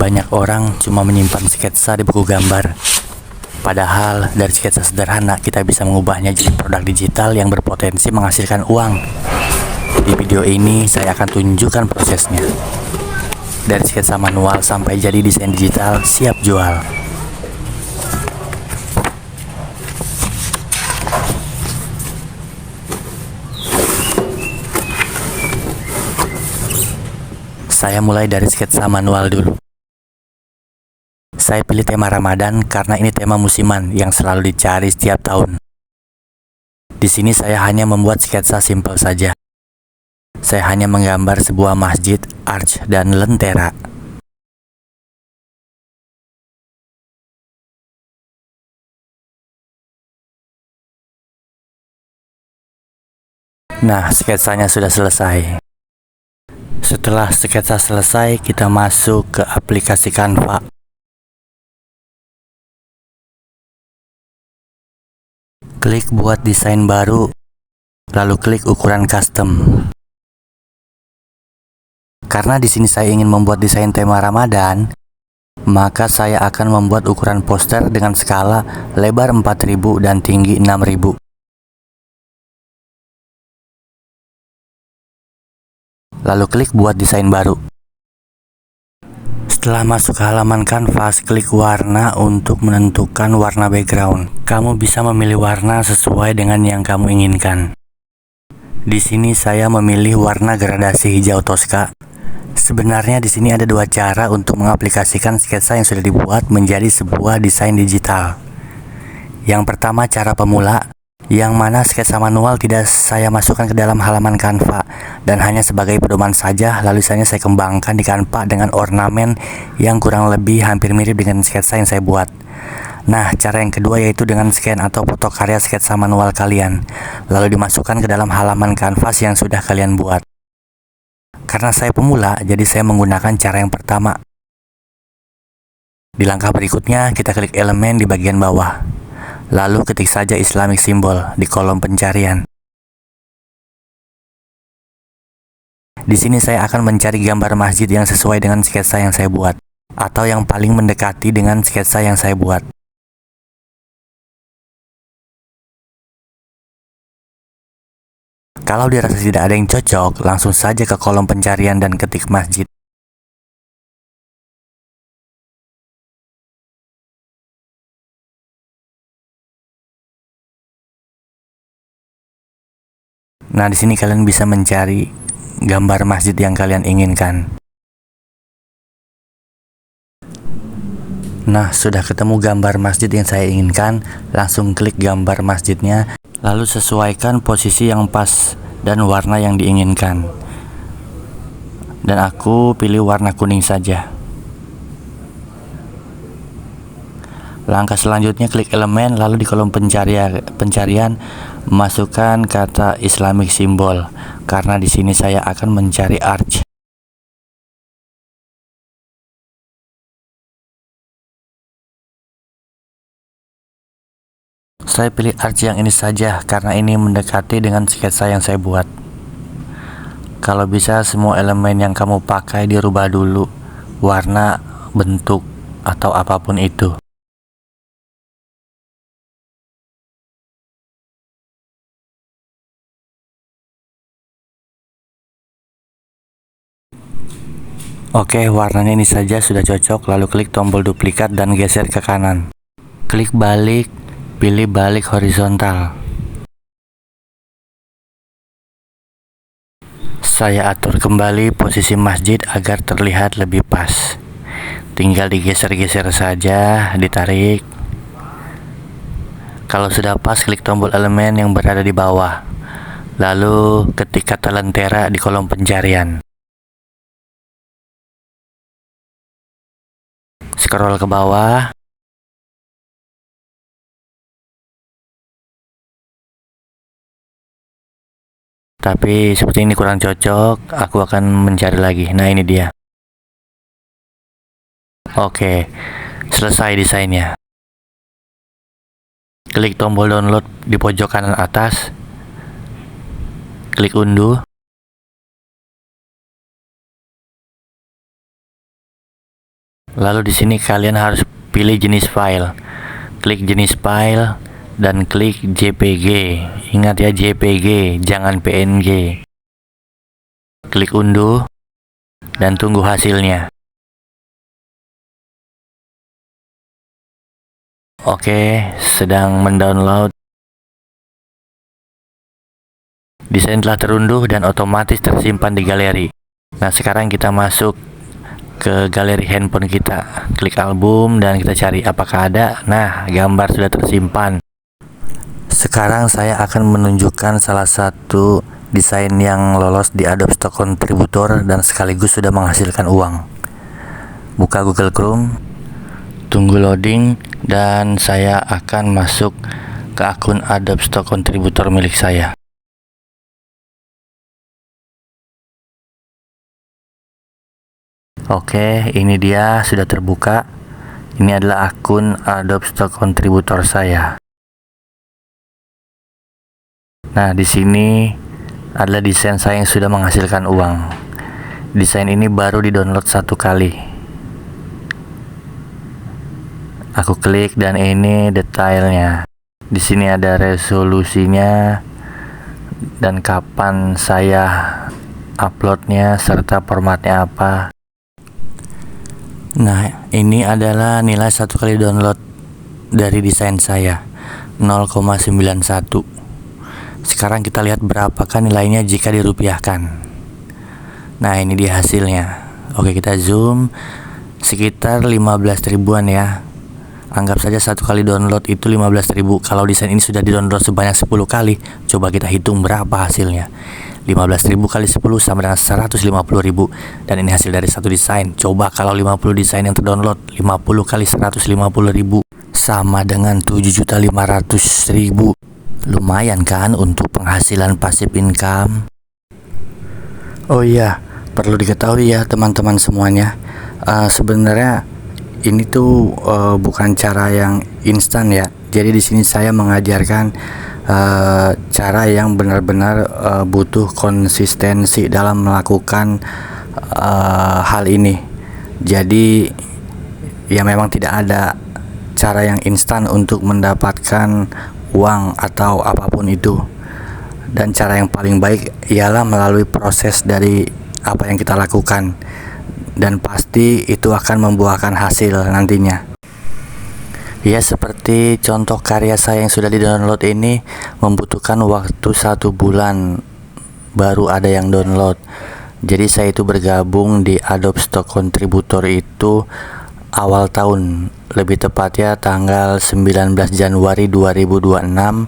Banyak orang cuma menyimpan sketsa di buku gambar. Padahal dari sketsa sederhana kita bisa mengubahnya jadi produk digital yang berpotensi menghasilkan uang. Di video ini saya akan tunjukkan prosesnya. Dari sketsa manual sampai jadi desain digital siap jual. Saya mulai dari sketsa manual dulu. Saya pilih tema Ramadan karena ini tema musiman yang selalu dicari setiap tahun. Di sini saya hanya membuat sketsa simpel saja. Saya hanya menggambar sebuah masjid, arch, dan lentera. Nah, sketsanya sudah selesai. Setelah sketsa selesai, kita masuk ke aplikasi Canva. Klik buat desain baru, lalu klik ukuran custom. Karena di sini saya ingin membuat desain tema Ramadan, maka saya akan membuat ukuran poster dengan skala lebar 4000 dan tinggi 6000. Lalu klik buat desain baru. Setelah masuk ke halaman kanvas, klik warna untuk menentukan warna background. Kamu bisa memilih warna sesuai dengan yang kamu inginkan. Di sini saya memilih warna gradasi hijau toska. Sebenarnya di sini ada dua cara untuk mengaplikasikan sketsa yang sudah dibuat menjadi sebuah desain digital. Yang pertama cara pemula, yang mana sketsa manual tidak saya masukkan ke dalam halaman Canva dan hanya sebagai pedoman saja, lalu saya kembangkan di Canva dengan ornamen yang kurang lebih hampir mirip dengan sketsa yang saya buat. Nah, cara yang kedua yaitu dengan scan atau foto karya sketsa manual kalian, lalu dimasukkan ke dalam halaman kanvas yang sudah kalian buat. Karena saya pemula, jadi saya menggunakan cara yang pertama. Di langkah berikutnya, kita klik elemen di bagian bawah. Lalu ketik saja Islamic symbol di kolom pencarian. Di sini saya akan mencari gambar masjid yang sesuai dengan sketsa yang saya buat, atau yang paling mendekati dengan sketsa yang saya buat. Kalau dirasa tidak ada yang cocok, langsung saja ke kolom pencarian dan ketik masjid. Nah, di sini kalian bisa mencari gambar masjid yang kalian inginkan. Nah, sudah ketemu gambar masjid yang saya inginkan, langsung klik gambar masjidnya, lalu sesuaikan posisi yang pas dan warna yang diinginkan. Dan aku pilih warna kuning saja. Langkah selanjutnya klik elemen, lalu di kolom pencarian masukkan kata Islamic symbol, karena di sini saya akan mencari arch. Saya pilih arch yang ini saja karena ini mendekati dengan sketsa yang saya buat. Kalau bisa semua elemen yang kamu pakai dirubah dulu, warna, bentuk, atau apapun itu. Oke, warnanya ini saja sudah cocok, lalu klik tombol duplikat dan geser ke kanan. Klik balik, pilih balik horizontal. Saya atur kembali posisi masjid agar terlihat lebih pas. Tinggal digeser-geser saja, ditarik. Kalau sudah pas, klik tombol elemen yang berada di bawah. Lalu ketik kata lentera di kolom pencarian. Scroll ke bawah. Tapi seperti ini kurang cocok, aku akan mencari lagi. Nah, ini dia. Oke, selesai desainnya. Klik tombol download di pojok kanan atas. Klik unduh. Lalu di sini kalian harus pilih jenis file. Klik jenis file dan klik JPG. Ingat ya, JPG, jangan PNG. Klik unduh dan tunggu hasilnya. Oke, sedang mendownload. Desain telah terunduh dan otomatis tersimpan di galeri. Nah, sekarang kita masuk ke galeri handphone kita. Klik album dan kita cari apakah ada. Nah, gambar sudah tersimpan. Sekarang saya akan menunjukkan salah satu desain yang lolos di Adobe Stock Contributor dan sekaligus sudah menghasilkan uang. Buka Google Chrome, tunggu loading, dan saya akan masuk ke akun Adobe Stock Contributor milik saya. Oke, ini dia sudah terbuka. Ini adalah akun Adobe Stock Contributor saya. Nah, di sini adalah desain saya yang sudah menghasilkan uang. Desain ini baru di-download 1 kali. Aku klik dan ini detailnya. Di sini ada resolusinya dan kapan saya uploadnya serta formatnya apa. Nah, ini adalah nilai 1 kali download dari desain saya, 0,91. Sekarang kita lihat berapakah nilainya jika dirupiahkan. Nah, ini dia hasilnya. Oke, kita zoom, sekitar 15 ribuan ya. Anggap saja 1 kali download itu 15 ribu. Kalau desain ini sudah di-download sebanyak 10 kali, coba kita hitung berapa hasilnya. 15 ribu kali 10 sama dengan 150 ribu. Dan ini hasil dari satu desain. Coba kalau 50 desain yang terdownload, 50 kali 150 ribu sama dengan 7.500.000. Lumayan kan untuk penghasilan passive income. Oh iya, perlu diketahui ya teman-teman semuanya, sebenarnya ini tuh bukan cara yang instan ya. Jadi di sini saya mengajarkan cara yang benar-benar butuh konsistensi dalam melakukan hal ini. Jadi ya memang tidak ada cara yang instan untuk mendapatkan uang atau apapun itu. Dan cara yang paling baik ialah melalui proses dari apa yang kita lakukan, dan pasti itu akan membuahkan hasil nantinya. Ya, seperti contoh karya saya yang sudah di-download ini membutuhkan waktu 1 bulan baru ada yang download. Jadi saya itu bergabung di Adobe Stock Contributor itu awal tahun, lebih tepatnya tanggal 19 Januari 2026,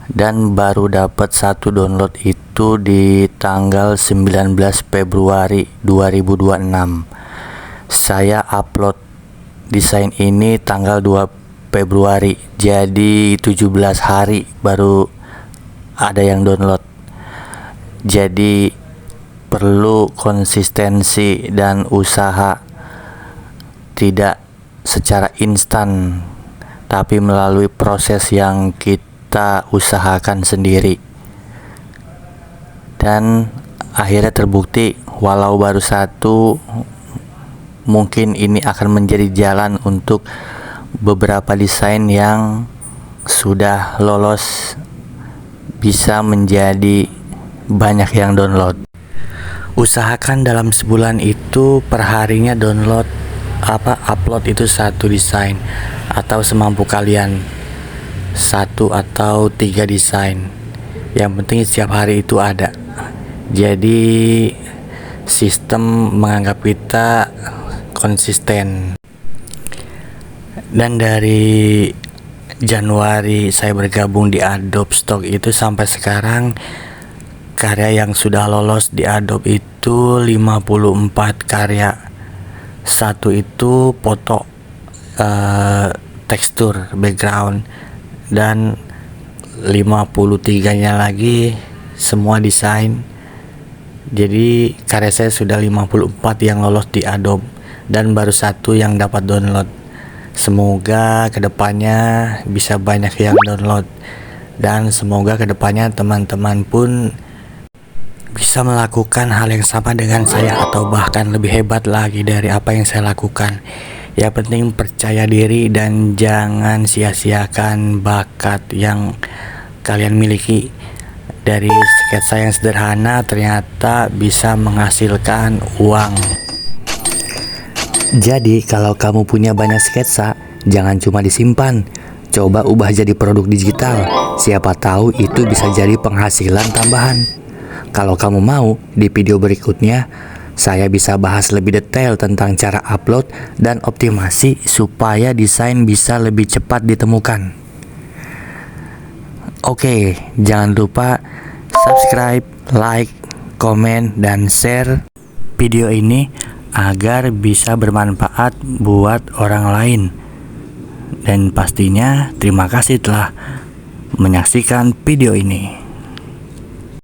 dan baru dapat 1 download itu di tanggal 19 Februari 2026. Saya upload desain ini tanggal 2 Februari, jadi 17 hari baru ada yang download. Jadi perlu konsistensi dan usaha, tidak secara instan, tapi melalui proses yang kita usahakan sendiri. Dan akhirnya terbukti, walau baru 1, mungkin ini akan menjadi jalan untuk beberapa desain yang sudah lolos bisa menjadi banyak yang download. Usahakan dalam sebulan itu perharinya upload itu 1 desain, atau semampu kalian 1 atau 3 desain. Yang penting setiap hari itu ada. Jadi sistem menganggap kita konsisten. Dan dari Januari saya bergabung di Adobe Stock itu sampai sekarang, karya yang sudah lolos di Adobe itu 54 karya. 1 itu foto, tekstur, background, dan 53-nya lagi semua desain. Jadi karya saya sudah 54 yang lolos di Adobe, dan baru 1 yang dapat download. Semoga kedepannya bisa banyak yang download, dan semoga kedepannya teman-teman pun bisa melakukan hal yang sama dengan saya atau bahkan lebih hebat lagi dari apa yang saya lakukan. Yang penting percaya diri dan jangan sia-siakan bakat yang kalian miliki. Dari sketsa yang sederhana ternyata bisa menghasilkan uang. Jadi kalau kamu punya banyak sketsa, jangan cuma disimpan, coba ubah jadi produk digital. Siapa tahu itu bisa jadi penghasilan tambahan. Kalau kamu mau, di video berikutnya saya bisa bahas lebih detail tentang cara upload dan optimasi supaya desain bisa lebih cepat ditemukan. Oke, jangan lupa subscribe, like, komen, dan share video ini agar bisa bermanfaat buat orang lain. Dan pastinya terima kasih telah menyaksikan video ini.